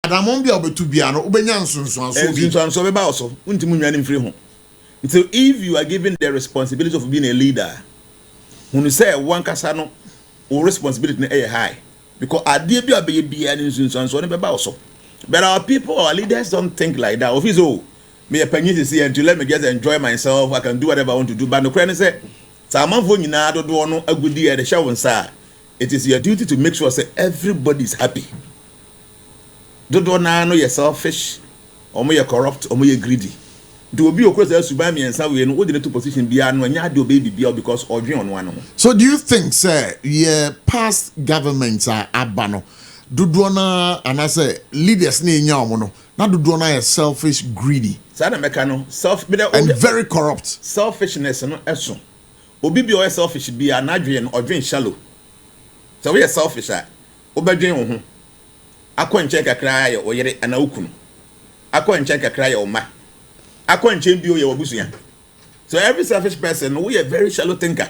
adamon bia obetu bia no obenya nsonso so bi nsonso be ba oso untimu nwane mfiri ho. So if you are given the responsibility of being a leader, when you say one kasa no o responsibility na high because ade bia be bia ni nsonso no be ba oso. But our people, our leaders don't think like that. Office me a penny to see and to let me just enjoy myself. I can do whatever I want to do. But no credit say, "Sama phone na do no a good day at the show sir." It is your duty to make sure say everybody is happy. Do na no you selfish, or more you corrupt, or more you greedy. Do be okwe say suba me ensa we no wo dey to position bia no anya de baby bia because odwe on one. So do you think sir, yeah, past governments are abano? Dudwana and I say leaders ni nyamono. Na dudwana is selfish, greedy. Sada mekano and very corrupt. Selfishness no eso. Obi bi o selfish bi anadwe no odwen shallow. So we are selfish a obadwen wo ho. Akwanche kakra ya oyere ana okunu. Akwanche kakra ya oma. Akwanche bi o ye wabusua. So every selfish person we are very shallow thinker.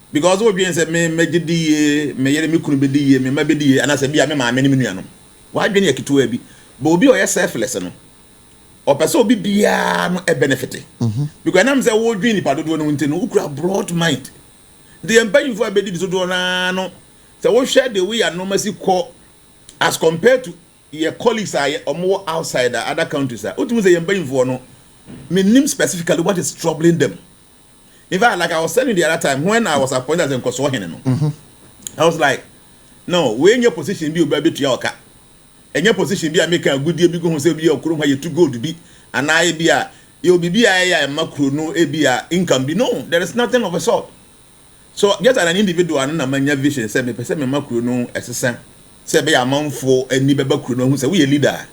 Because we be say me megidi me yere me kunu bedi ye me ma bedi ye ana se bia me ma me ni nuanom wa dwene yakito abi but obi o ye selfless no o pese obi bia no e benefit because na me say wo dwene pa dodo no nti no ukura broad mind the empayinfo abedi di dodo na no say wo share the way anomasi call as compared to your colleagues are omo outside other countries are otumu say empayinfo no me nim specifically what is troubling them. In fact, like I was telling you the other time, when I was appointed as a Nkoswahin, I was like, no, when your position be baby to your car, and your position be a make a good deal because you say your crew where you too good to be, and I be a you'll be a macro no a income be no, there is nothing of a sort. So just an individual and a man vision said me percent me macro no assistant, say be a man for any baby crew who say we a leader.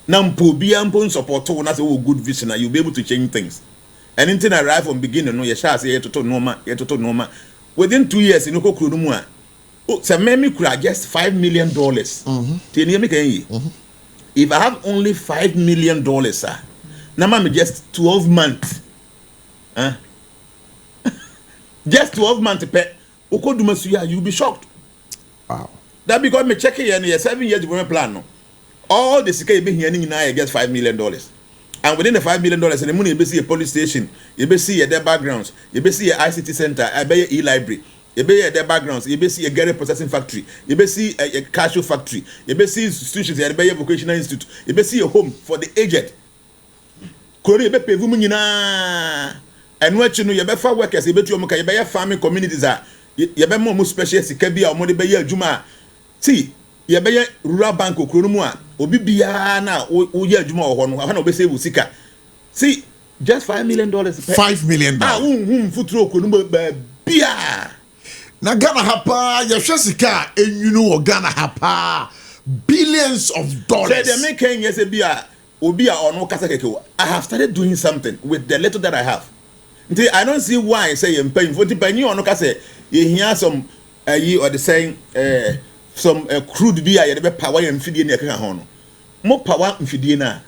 Now be ample support to one as a good vision, you'll be able to change things. Anything arrive from beginning, no, you shall say to normal. Within 2 years, in Oko Kurumua, so maybe could just $5 million. If I have only $5 million, sir, now I'm just 12 months. Just 12 months pay. Oko Dumasuya, you'll be shocked. Wow. That because me check here 7 years development plan. No. All the CK be here now, I get $5 million. And within the $5 million, and the money you see a police station, you see their backgrounds, you see a ICT center, I buy e-library, you buy their backgrounds, you see a Gary processing factory, you see a cashew factory, you see institutions, you buy a vocational institute, you see a home for the aged. Korea be pay and what you know, you be for workers, you be to you buy farming communities, you be more specialists, you can be a money buy Juma. See. Ye be rural bank okrono mu a obi bia na wo ye adwuma wo no ha na obe save sika. See just $5 million $5 million futuro okrono bia na Ghana hapa ye hwe sika enwunu wo Ghana hapa billions of dollars. Say the make yes bia obi a ono kasa keke. I have started doing something with the little that I have. I don't see why say you paying for the penny ono kasa you hear some you or the saying some crude beer you be power and feed in your hono. More power and feed na.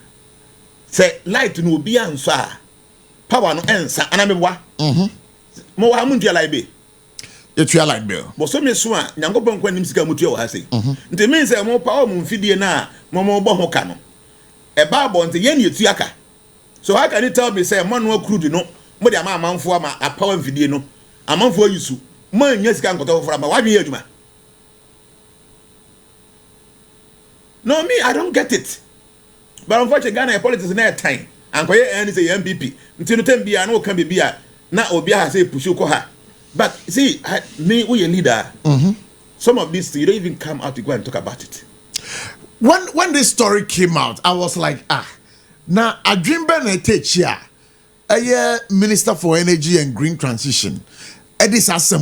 Say light no be answer. Power no answer. Anamwa. Mo wa muntia like be. It you like bill. But so me so a Nyankopon kwa nim sika mutu wa say. Nti mean say mo power mo feed na mo bo ho ka no. E ba bo nti ye ne etuaka. So how can you tell me say man no crude no mo de amanfo ama a power and feed no. Amanfo yusu. Man nya sika nkoto for ama wa dwe adwuma. No, me, I don't get it. But unfortunately, Ghana politics na time. And for any say MPP, until the time be no can be bia na obi ha say push ko ha. But see, me we a leader. Some of these you don't even come out to go and talk about it. When this story came out, I was like, now I dream ben here. A Minister for Energy and Green Transition. This is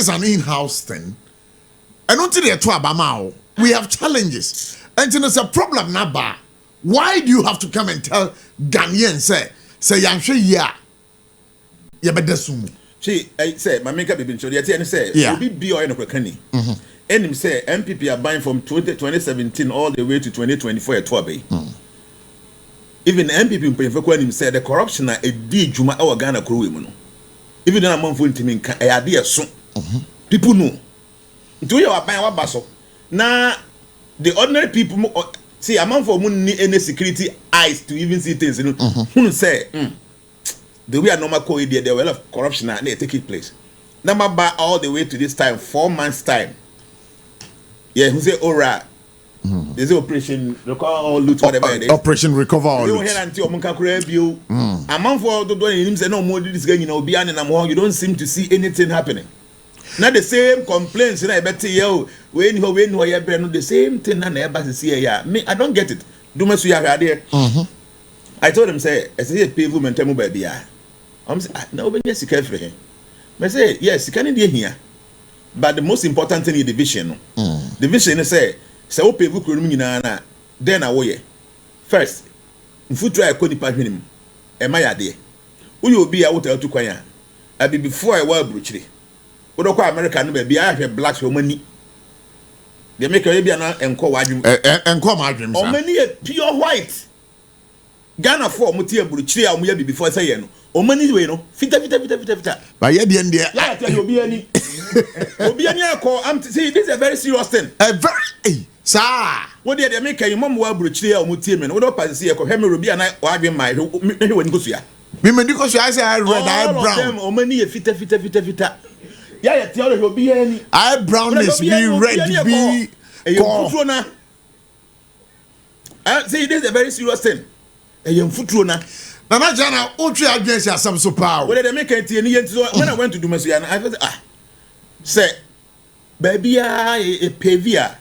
an in-house thing. I don't think we have challenges. And it's a problem now. Why do you have to come and tell Ghanaians say yeah. See, I say my makeup been show and say be oil no kwakani. And him say MPP are buying from 2017 all the way to 2024 at 12. Even MPP pay for him say the corruption na e di djuma e Ghana kuro we mu no. Even na manfo ntimi nka e ade eso. People know. Nti we wa ban wa baso. Now, the ordinary people see a man for money any security eyes to even see things. You know, who say the way a normal code there were a lot of corruption and they take it place. Number by all the way to this time, 4 months time. Yeah, who say alright. There's operation recover loot whatever it is. Operation recover all loot. A man for the doing him say no more this guy, you know, be and you don't seem to see anything happening. Not the same complaints, and I bet you when you brand the same thing and everybody see ya. Me, I don't get it. Do my suya there. I told him say, I say people maintain baby. I'm say no when you care for him. I say yes, you can't here. But the most important thing is the vision. The vision is say o people kuro nyina then awoye. First, mfutu a koni pa hwenim. E ma yade. Wo yo bi a wo to kwan a. Abi before I wa bruchiri. Wo do kwa America no ba bi a hwe blacks wo mani. They make a bi na enko wadwum. Enko ma adwum sa. O mani e pure white. Ghana for mo tie bruchiri a mo ya bi before say ye no. O mani we no. Fita. Ba ye de ndie. Ya tell you obi ani. Obi ani akọ am see this is a very serious thing. A very sir. What did they make a mom wa bruchiri a mo tie me no. Wo do pass see e ko hwe me obi ana wadwum mai hwe wani kosua. Me because I say I red, I brown. Them o mani e fita. Ya tell you obi ani. I brown is be red be. See this is a very serious thing. Futuro na. Nana Jnana, Otri against some so power. What did they make it when I went to Dumasiana? I thought, say, baby, a pavia.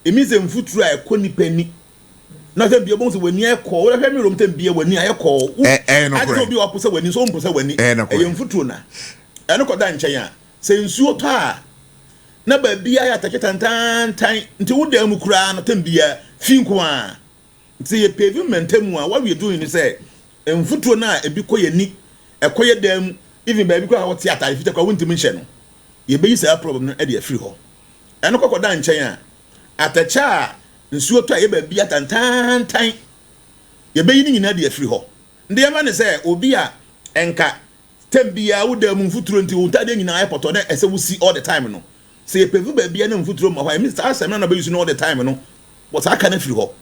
It means a futuro a conny penny. Nothing be able to when near call, let me room to be when near call. I don't be opposite when his own person when a young futrona. I don't got that in China. Saying, so tar. Na baby, I attack it and time until the Mukra, not be a finqua. See a pavement, what we're doing is say. En futuo na ebi koye ni ekoye dem even baby ko what theater if you take won to mention ye be say problem no e dey free ho eno kokoda nchen a atacha nsuo to ye baby atantan ye be ni nyina dey free ho ndey ma ne say obi a enka tembia wo dem futuo nti wo tade nyina airport na ese wo see all the time no say ye pevu baby na futuo ma why Mr. Asem na be use all the time no but aka na free ho.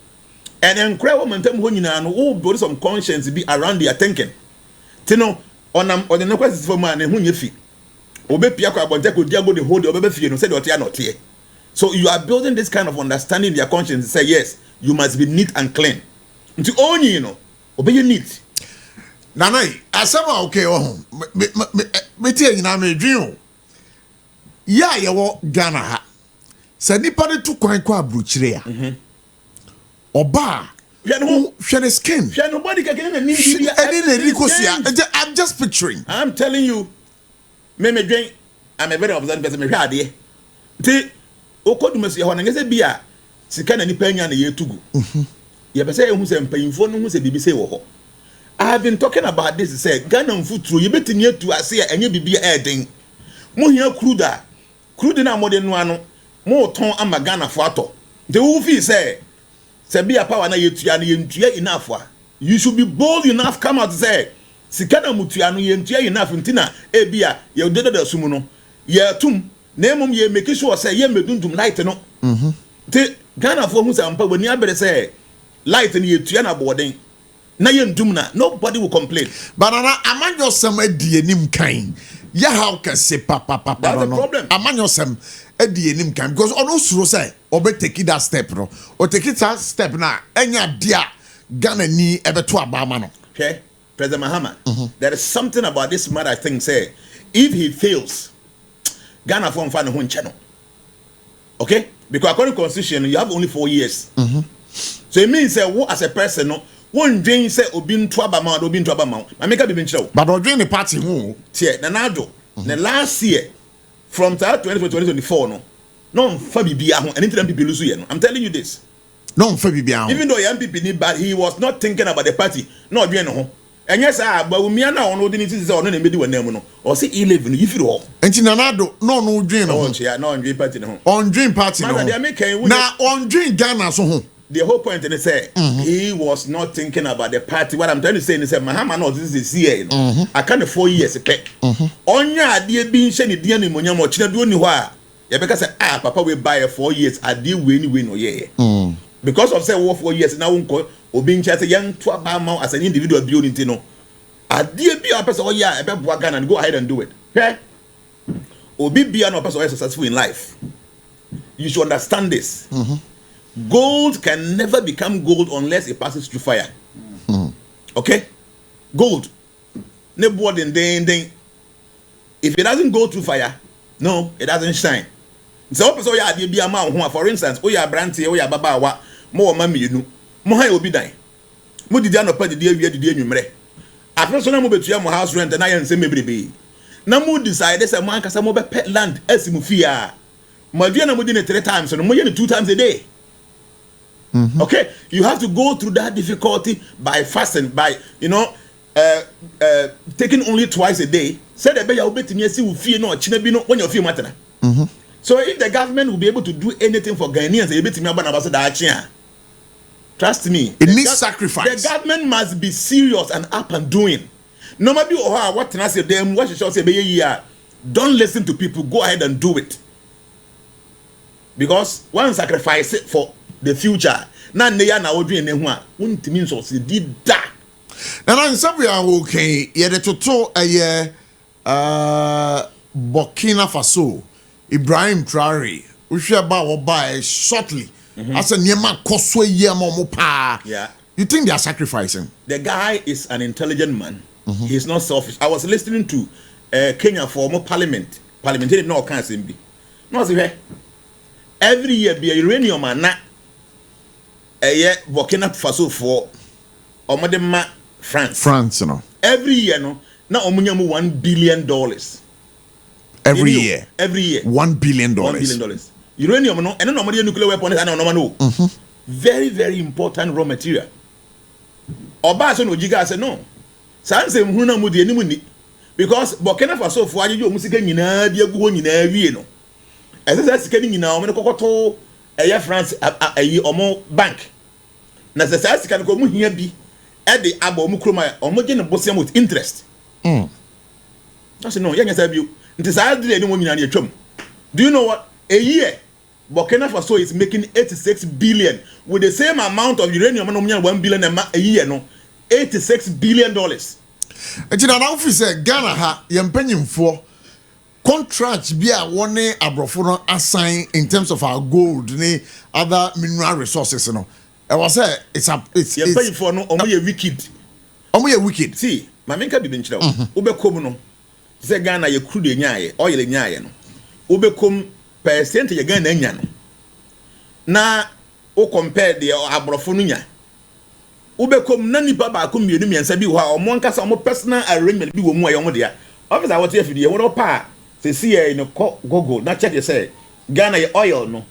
And incredible momentum when you build some conscience be around their thinking. Tino on the no questions for man and who you feel. Obe Piako Abonteko Diago the whole Obe Fio said what you are not here. So you are building this kind of understanding their conscience and say yes, you must be neat and clean. To own you know, obey your neat. Nanai, asama okay oh me tell you na me dream. Ya ye Ghana ha. Sa nipa de tu kwan kwa bruchire a. Oba, share skin. I'm just picturing. I'm telling you, I'm a very observant person. Me hwade. Ti okodumasi ho na ngese bia sika na nipa nya na yetugu. Ye be say ehun se mpanyimfo no hu se bibi say wo ho. I have been talking about this say Ghana mfuturo ye betini atu ase ya enye bibi eden. Mo hia crude na modern no ano. Mo ton ama Ghana fo ato. The who feel say Sebia power na yetua na yentua enough. You should be bold enough come out say sika na mutua no yentua enough ntina ebia ye dede da sumu no ye tum na emom ye make sure say ye medundum light no te Ghana for hu say ampa wani abere say light na yetua na boarding na ye ndum na nobody will complain but amanyo sem adi enim kan ya how can say papa that's the problem amanyo sem adi enim kan because ono suro say obe take that step no or take it that step na enya dia Ghana ni ebeto abama no okay President Mahama there is something about this man I think say if he fails Ghana for mfa no ho nche no okay because according to constitution you have only 4 years so it means say as a person no one dream say obi nto abama obi nto abama ameka bi nchira but odwin the party who tie na nado the last year from 2024 no fa bibia ho anything people lose you know I'm telling you this no fa bibia ho even though young people need but he was not thinking about the party no odwin no ho enye sa agba umia na ono de ni tisi say ono na medi wanam no o say 11 no yifiri ho enti nanado no odwin no ho no odwin party no ho odwin party no na odwin Ghana so ho the whole point in say he was not thinking about the party. What I'm trying to say is that Mahama no this is here. I can't 4 years. Okay. Onya ade bi nche ni dia ni monya mo china do ni ho a You because say papa we buy 4 years ade we no yeah. Because of say 4 years now won't obi nche say young to about as an individual building no. Ade bi a person yeah e be boa Ghana and go ahead and do it. Okay? Obi bia no person successful in life. You should understand this. Gold can never become gold unless it passes through fire. Okay? Gold. Ne board in ding. If it doesn't go through fire, no, it doesn't shine. So person ya ade bia ma ho for instance, oya brantie, oya baba wa, mo ma mienu. Mo han obi dan. Mo didi anopa didi awia didi anwumre. After so na mo betua mo house rent na yen se mebrebe. Na mo decide say mo ankasa mo be pet land asimu fia. Mo dua na mo di ne 3 times, no mo ye ne 2 times a day. Okay, you have to go through that difficulty by fasting, by taking only twice a day. Said the beya obetimi asi wo fie no china bi no when your fie matena. So if the government will be able to do anything for Ghanaians, ebetimi aba na ba so da achia. Trust me. It needs sacrifice. The government must be serious and up and doing. No matter what can I say them, what should say be don't listen to people, go ahead and do it. Because one sacrifice it for the future. Na neya na odwe ne ho a wontimi nso se di da. Na na nsabu ya okay, ye de toto Burkina Faso, Ibrahim Traore, uhwe ba wo ba shortly. As a niema koso ye mo pa. Yeah. You think they are sacrificing? The guy is an intelligent man. He's not selfish. I was listening to Kenya former parliamentary no kan sembi. No say every year be uranium na Burkina Faso for Omodema France, you know. Every year, no, now omunyamu $1 billion. Every year. $1 billion. $1 billion. Uranium, no, and no nuclear weapons, and no. Very, very important raw material. Obaso no jiga say no. Sanse mhuna mudi animuni. Because Burkina Faso for you musika nyina dia guho nyina wie no. Ese sika nyina o me kokoto France ayi omo bank. Na se sika ko mu hia bi e de aba omu kroma omo je ne bosiam with interest. I say no, yenya sa bio. Nti sa de ni mo nyina na atwam. Do you know what? A year Burkina Faso is making 86 billion with the same amount of uranium no nya 1 billion a year no. $86 billion. Ejina na office Ghana ha yempanyimfo contract bi a wone abrofo no assign in terms of our gold ni other mineral resources no. I was say it's yempanyimfo no omo ye wicked. Omo ye wicked. See, ma menka bi nchira wo. Obekom no. Say Ghana ye crude enyaye, oil enyaye no. Obekom percent ye Ghana enya no. Na o compare the abrofo no nya. Ubekom na nipa ba ko mienu miensa bi ho a omo nkasa omo personal arrangement bi wo mu ayo mo dia officer what if die wo pa se see in Google na check say Ghana your oil no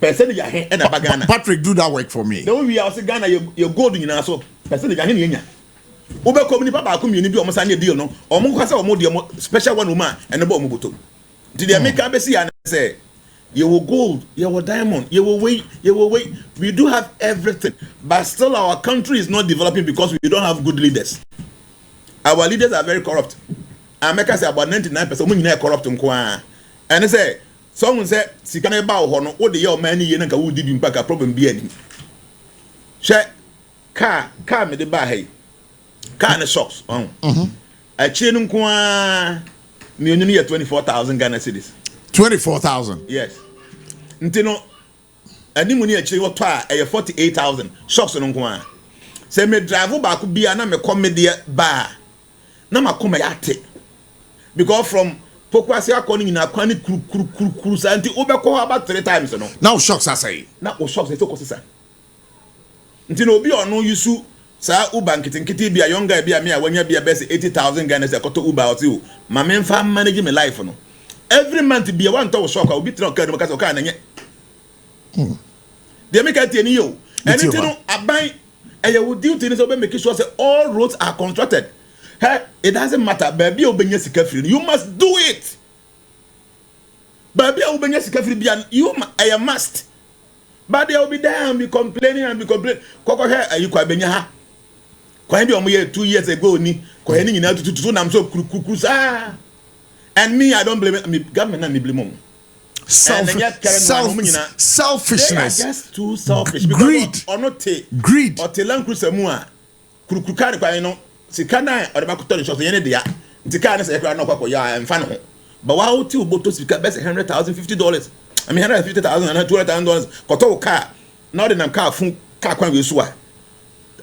percentage ya he na ba Ghana. Patrick do that work for me. The we are say Ghana your gold nyina so percentage ya he na nya ubekom nipa ba ko mienu bi omo sa na deal no omo nkasa omo de omo special one woman and ba omo botom did they make abesi ya say you will gold, you will diamond, you will wait. We do have everything, but still our country is not developing because we don't have good leaders. Our leaders are very corrupt. America say about 99% we are corrupt. And they say, someone say, "Sikana ba hono, what the year many years nka we did impact a problem be any." Share car me the ba hey, car and shocks. I chain kwa me only 24,000 Ghana cedis. 24,000. Yes. Ntino animu ni akiri wo to a 48,000 shocks no nko a. Se me drive back bia na me comedy ba. Na makoma yate. Because from Pokwasi akoni nyina kwani kuru santi obekọ about 3 times no. Now shocks are say. Na o shocks e to kosa. Ntino obi ono yusu sa uba nkiti bia younger bia me a wanya bia bese 80,000 Ghana se koto uba oti o. Ma me mfa manage my life no. Every month be a one to shock will be trying to because of can they make it any you and you know a buy and you would do things over making sure that all roads are constructed. Hey, it doesn't matter, baby. You must do it, baby. You must, but they will be there and be complaining. Koko here, you quite benya. Quite be 2 years ago, ni quite any to nam so. And me, I don't blame it. I mean, government and me blame them. selfishness. They are just too selfish. Greed. Or not Greed. Or Telan Crusamua. Kurukari, Sikana, or the Makuton shop, the end of the year. Tikana said, I know ya and fan. But why two bottles become best $100,000, $50? I mean, $150,000 and $200,000. Koto car, not in a car, car can be swa.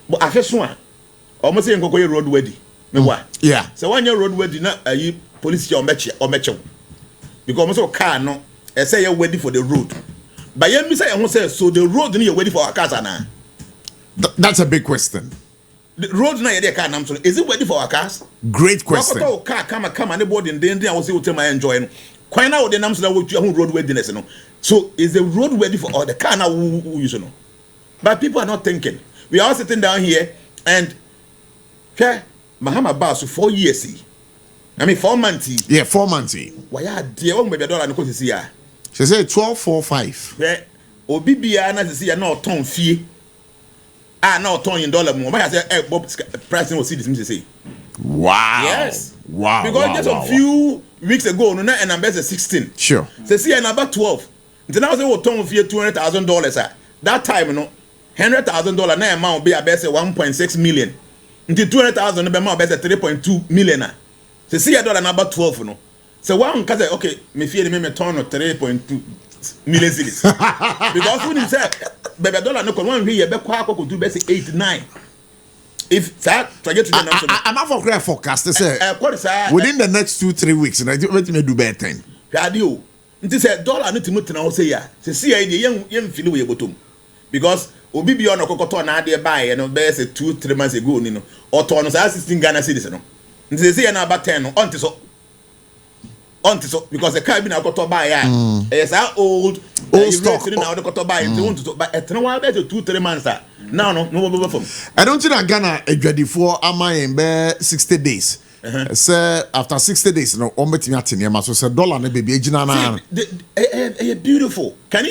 But I just want almost saying go road wedding. Yeah. So 1 year road wedding, not a police or metro or metro. Because almost a car, no, I say you're ready for the road. But you say I won't say so the road you're ready for our cars now. That's a big question. The road now you're car now. Is it ready for our cars? Great question. Car come and the board in the I will say what am I enjoying. Quite now the names that road readiness, you know. So is the road ready for all the car now who you know? But people are not thinking. We are sitting down here and okay, Mahama Basu 4 years. I mean 4 months. Yeah, 4 months. Why are dear one baby dollar no to see her? She said 12.45. Yeah, Obibia na see ya no ton fee. Ah, no ton in dollar more. I say Bob price no see this me say. Wow. Yes. Wow. Because just a few weeks ago, no, and I'm best 16. Sure. So see number 12. Then now say what ton fee $200,000. That time, you know, $100,000 na amount be a best 1.6 million. Until 200,000 be amount best 3.2 million. So see dollar number 12, you know. So one can say, okay, me fear me turn 3.2 million cities. Because when you say, baby dollar no can one here be kwa ko do best 8-9. If that target to the number, I'm not for great forecast. They say within the next 2-3 weeks, and I let me do better. Radio. Nti say dollar no timo tena wo say ya. Se see ya dey yem feel we botom. Because obi bi on okokoto na ade buy no be say 2-3 months ago ni no. Oto no say 16 Ghana cedis no. Nti say ya na about 10 no. Onti so because the car bi na okoto buy ya. It's that old stock na okoto buy nti want to but etena wa be 2-3 months now no from. I don't think that Ghana adwadifo ama in be 60 days. Say after 60 days no ombetimi atene ma so say dollar na baby Jnana. Beautiful. Can